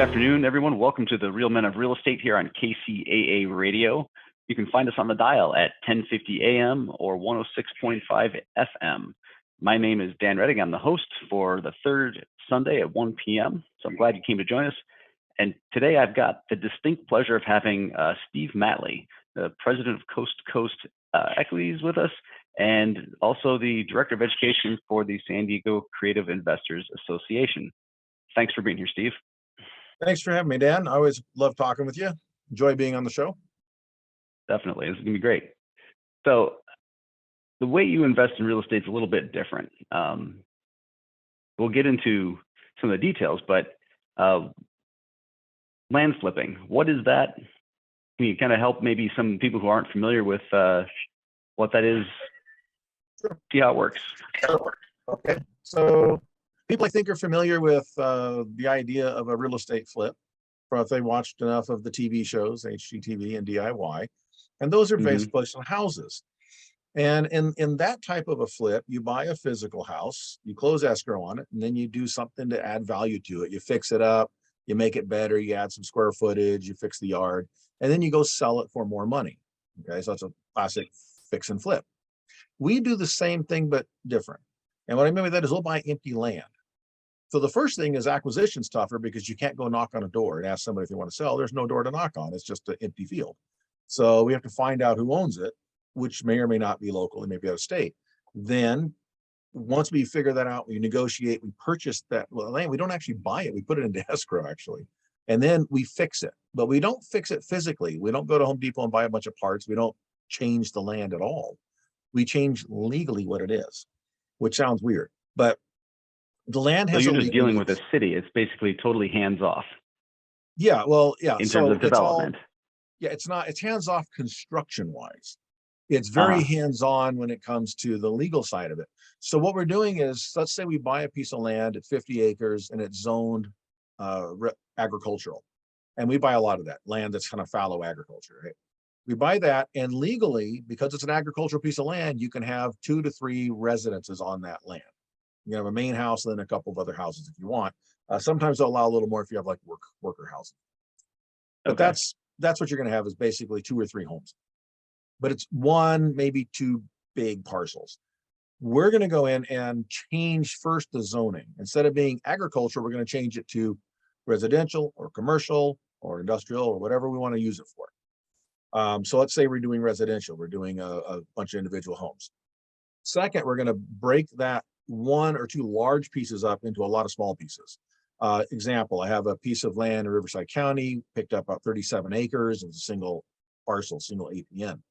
afternoon, everyone. Welcome to the Real Men of Real Estate here on KCAA Radio. You can find us on the dial at 1050 AM or 106.5 FM. My name is Dan Redig. I'm the host for the third Sunday at 1 p.m. So I'm glad you came to join us. And today I've got the distinct pleasure of having Steve Matley, the president of Coast to Coast Equities, with us, and also the director of education for the San Diego Creative Investors Association. Thanks for being here, Steve. Thanks for having me, Dan. I always love talking with you. Enjoy being on the show. Definitely. This is going to be great. So the way you invest in real estate is a little bit different. We'll get into some of the details, but land flipping, what is that? Can you kind of help maybe some people who aren't familiar with what that is? Sure. See how it works. Okay. So people I think are familiar with the idea of a real estate flip, or if they watched enough of the TV shows, HGTV and DIY, and those are based on houses. And in that type of a flip, you buy a physical house, you close escrow on it, and then you do something to add value to it. You fix it up, you make it better, you add some square footage, you fix the yard, and then you go sell it for more money. Okay, so that's a classic fix and flip. We do the same thing, but different. And what I mean by that is we'll buy empty land. So the first thing is acquisition's tougher because you can't go knock on a door and ask somebody if they want to sell. There's no door to knock on. It's just an empty field. So we have to find out who owns it, which may or may not be local, it may be out of state. Then once we figure that out, we negotiate, we purchase that land. We don't actually buy it. We put it into escrow actually. And then we fix it, but we don't fix it physically. We don't go to Home Depot and buy a bunch of parts. We don't change the land at all. We change legally what it is, which sounds weird, but the land has. So you're just dealing with a city. It's basically totally hands off. Yeah, well, yeah. In terms of development. It's hands off construction wise. It's very hands on when it comes to the legal side of it. So what we're doing is, let's say we buy a piece of land at 50 acres and it's zoned agricultural. And we buy a lot of that land that's kind of fallow agriculture, right? We buy that, and legally, because it's an agricultural piece of land, you can have 2 to 3 residences on that land. You have a main house and then a couple of other houses if you want. Sometimes they'll allow a little more if you have like worker housing. But that's what you're going to have, is basically 2 or 3 homes. But it's 1, maybe 2 big parcels. We're going to go in and change first the zoning. Instead of being agriculture, we're going to change it to residential or commercial or industrial or whatever we want to use it for. So let's say we're doing residential. We're doing a bunch of individual homes. Second, we're going to break that 1 or 2 large pieces up into a lot of small pieces. Example, I have a piece of land in Riverside County, picked up about 37 acres. It's a single parcel, single APN.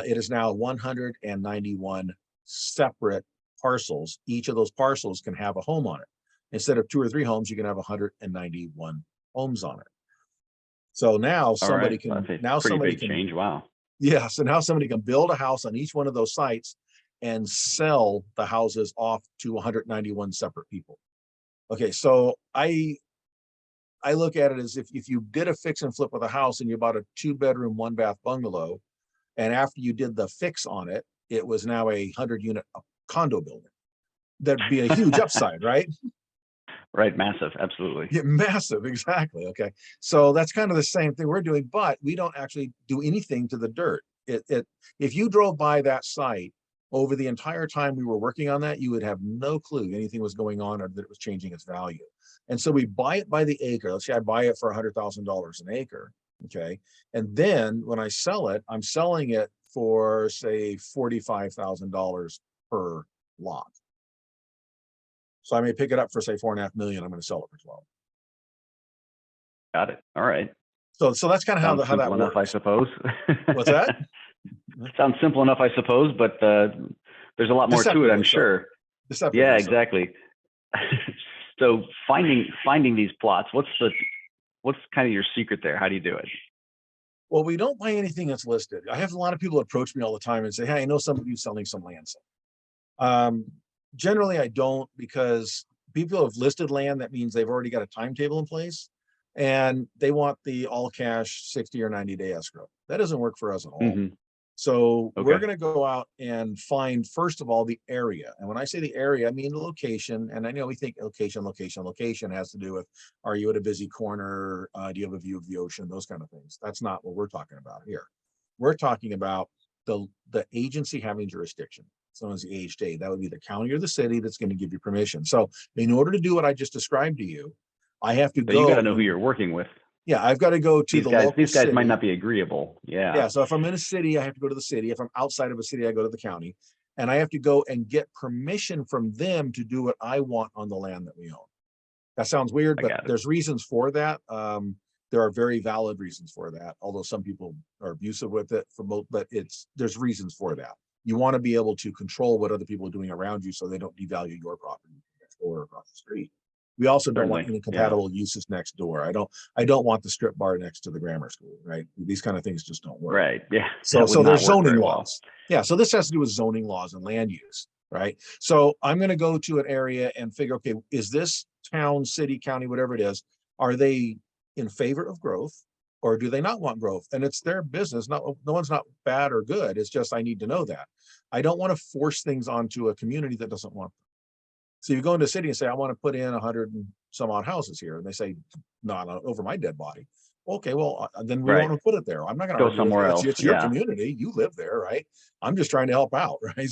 It is now 191 separate parcels. Each of those parcels can have a home on it. Instead of 2 or 3 homes, you can have 191 homes on it. So now somebody can, change. Wow. Yeah. So now somebody can build a house on each one of those sites and sell the houses off to 191 separate people. Okay. So I look at it as if you did a fix and flip with a house and you bought a 2-bedroom, 1-bath bungalow, and after you did the fix on it, it was now a 100-unit condo building. That'd be a huge upside, right? Right, massive, absolutely. Yeah, massive, exactly. Okay, so that's kind of the same thing we're doing, but we don't actually do anything to the dirt. If you drove by that site over the entire time we were working on that, you would have no clue anything was going on or that it was changing its value. And so we buy it by the acre. Let's say I buy it for $100,000 an acre. Okay, and then when I sell it, I'm selling it for say $45,000 per lot. So I may pick it up for say 4.5 million. I'm going to sell it for 12. Got it. All right. So that's kind of how that enough, works. I suppose. What's that? Sounds simple enough, I suppose, but there's a lot more to it, I'm sure. Yeah, exactly. So finding these plots, what's kind of your secret there? How do you do it? Well, we don't buy anything that's listed. I have a lot of people approach me all the time and say, hey, I know somebody who's selling some land. Generally, I don't, because people have listed land. That means they've already got a timetable in place and they want the all cash 60 or 90-day escrow. That doesn't work for us at all. So we're Okay. going to go out and find, first of all, the area. And when I say the area, I mean the location. And I know we think location, location, location has to do with, are you at a busy corner? Do you have a view of the ocean? Those kind of things. That's not what we're talking about here. We're talking about the agency having jurisdiction. So as the AHJ, that would be the county or the city that's going to give you permission. So in order to do what I just described to you, I have to So you got go to know who and, you're working with. yeah, I've got to go to the local These guys might city. not be agreeable. Yeah. Yeah, so if I'm in a city, I have to go to the city. If I'm outside of a city, I go to the county. And I have to go and get permission from them to do what I want on the land that we own. That sounds weird, I but got it. there's reasons for that. There are very valid reasons for that, although some people are abusive with it for both, but there's reasons for that. You want to be able to control what other people are doing around you so they don't devalue your property next door or across the street. We also don't want Certainly. incompatible uses next door. I don't want the strip bar next to the grammar school, right? These kind of things just don't work. Right. Yeah. So That would there's not work zoning very well. laws. Yeah, so this has to do with zoning laws and land use, right? So I'm going to go to an area and figure, okay, is this town, city, county, whatever it is, are they in favor of growth or do they not want growth? And it's their business. No one's not bad or good. It's just I need to know that. I don't want to force things onto a community that doesn't want them. So you go into a city and say, I want to put in 100 and some odd houses here. And they say, no, not over my dead body. Okay, well, then we Right. want to put it there. I'm not going to Go argue with somewhere you. else. It's your Yeah. community. You live there, right? I'm just trying to help out, right?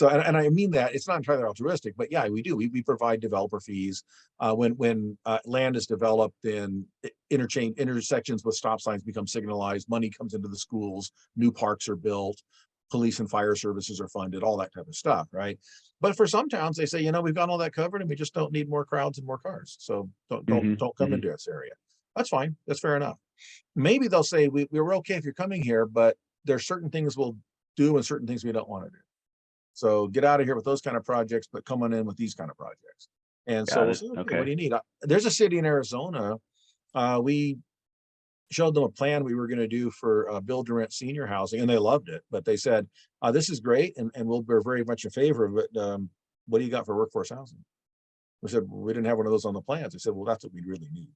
And I mean that it's not entirely altruistic, but yeah, we do. We provide developer fees when land is developed and intersections with stop signs become signalized. Money comes into the schools. New parks are built. Police and fire services are funded. All that type of stuff, right? But for some towns, they say, we've got all that covered, and we just don't need more crowds and more cars. So don't come into this area. That's fine. That's fair enough. Maybe they'll say we're okay if you're coming here, but there's certain things we'll do and certain things we don't want to do. So get out of here with those kind of projects, but come on in with these kind of projects. And so Got we'll it. say, okay, what Okay. do you need? There's a city in Arizona. We showed them a plan we were going to do for build to rent senior housing, and they loved it. But they said, this is great, and we're very much in favor of it. What do you got for workforce housing? We said, we didn't have one of those on the plans. They said, well, that's what we really need.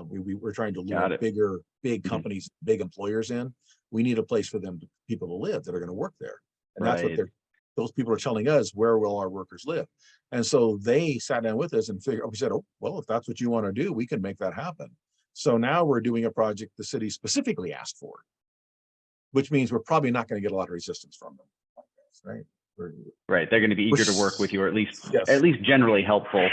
We're trying to lure Got it. big companies, big employers in. We need a place for people to live that are going to work there. And that's what Right. those people are telling us, where will our workers live? And so they sat down with us and we said, oh, well, if that's what you want to do, we can make that happen. So now we're doing a project the city specifically asked for, which means we're probably not going to get a lot of resistance from them. Right. Right. They're going to be eager to work with you, or at least generally helpful,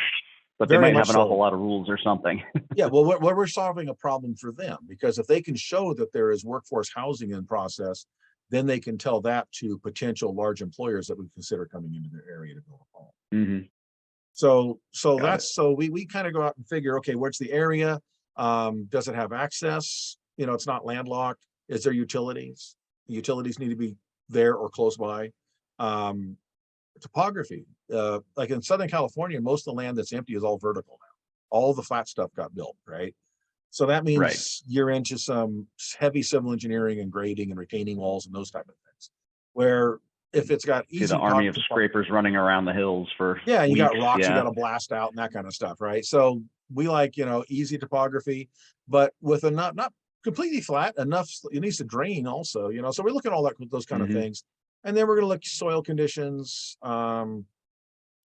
but they Very might have much an awful so. lot of rules or something. Yeah, well, we're solving a problem for them, because if they can show that there is workforce housing in process, then they can tell that to potential large employers that would consider coming into their area to build a home. Mm-hmm. So Got it. we kind of go out and figure, okay, where's the area? Does it have access? It's not landlocked. Is there utilities? The utilities need to be there or close by. Topography, like in Southern California, most of the land that's empty is all vertical now. All the flat stuff got built, right? So that means Right. you're into some heavy civil engineering and grading and retaining walls and those type of things. Where if it's got See easy the army of scrapers running around the hills for yeah, you got weeks. rocks you Yeah. got to blast out and that kind of stuff, right? So we like, easy topography, but with a not completely flat enough. It needs to drain also, So we look at all those kind of Mm-hmm. things, and then we're going to look at soil conditions.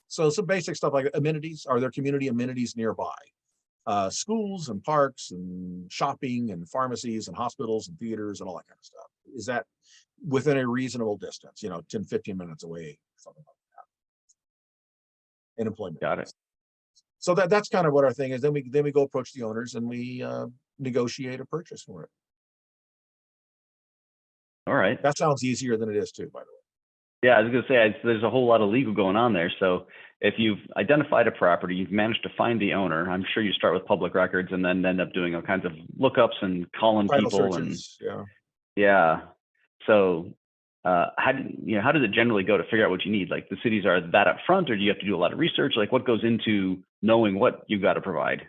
So some basic stuff like amenities. Are there community amenities nearby? Schools and parks and shopping and pharmacies and hospitals and theaters and all that kind of stuff. Is that within a reasonable distance, 10, 15 minutes away, something like that. And employment. Got it. So that's kind of what our thing is. Then we go approach the owners and we negotiate a purchase for it. All right. That sounds easier than it is too, by the way. Yeah, I was going to say, there's a whole lot of legal going on there. So if you've identified a property, you've managed to find the owner, I'm sure you start with public records and then end up doing all kinds of lookups and calling Title people. searches, Yeah. So how does it generally go to figure out what you need? Like, the cities are that up front, or do you have to do a lot of research? Like, what goes into knowing what you've got to provide?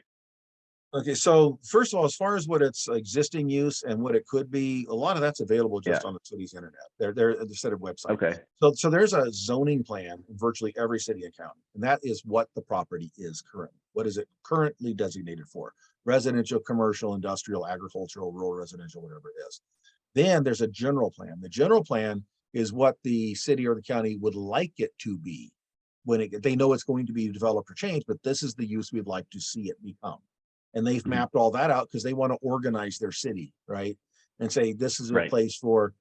Okay, so first of all, as far as what its existing use and what it could be, a lot of that's available just Yeah. on the city's internet. They're a set of websites. Okay. So there's a zoning plan in virtually every city and county, and that is what the property is currently. What is it currently designated for? Residential, commercial, industrial, agricultural, rural residential, whatever it is. Then there's a general plan. The general plan is what the city or the county would like it to be when they know it's going to be developed or changed, but this is the use we'd like to see it become. And they've mapped all that out because they want to organize their city, right? And say, this is a place for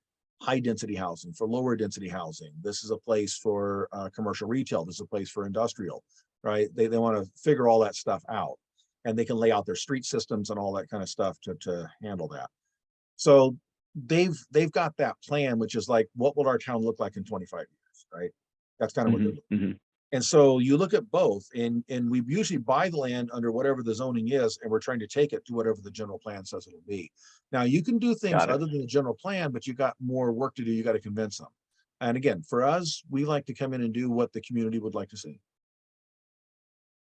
high density housing, for lower density housing. This is a place for commercial retail. This is a place for industrial, right? They want to figure all that stuff out, and they can lay out their street systems and all that kind of stuff to handle that. So they've got that plan, which is like, what will our town look like in 25 years, right? That's kind of what they're looking. And so you look at both, and we usually buy the land under whatever the zoning is, and we're trying to take it to whatever the general plan says it'll be. Now, you can do things other than the general plan, but you got more work to do. You got to convince them. And again, for us, we like to come in and do what the community would like to see.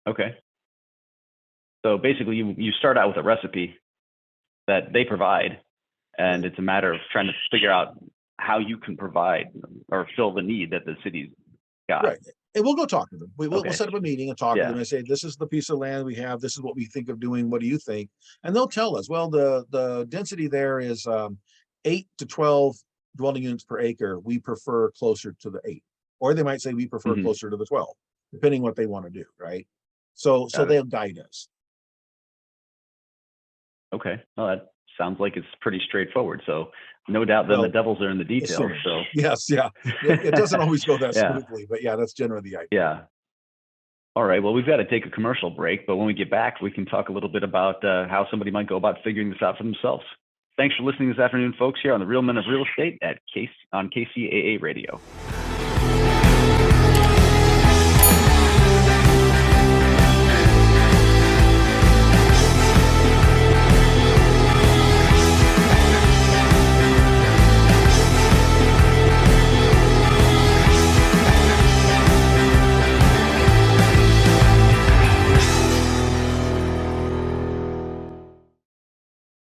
Okay. So basically, you start out with a recipe that they provide, and it's a matter of trying to figure out how you can provide or fill the need that the city's got. Right. And we'll go talk to them. We'll set up a meeting and talk to them and say, this is the piece of land we have. This is what we think of doing. What do you think? And they'll tell us, well, the density there is 8 to 12 dwelling units per acre. We prefer closer to the 8. Or they might say we prefer closer to the 12, depending what they want to do, right? So they'll guide us. Okay. Well, that sounds like it's pretty straightforward. So no doubt then the devils are in the details. So yes, it doesn't always go that smoothly, but yeah, that's generally the idea. Yeah. All right. Well, we've got to take a commercial break, but when we get back, we can talk a little bit about how somebody might go about figuring this out for themselves. Thanks for listening this afternoon, folks, here on the Real Men of Real Estate on KCAA Radio.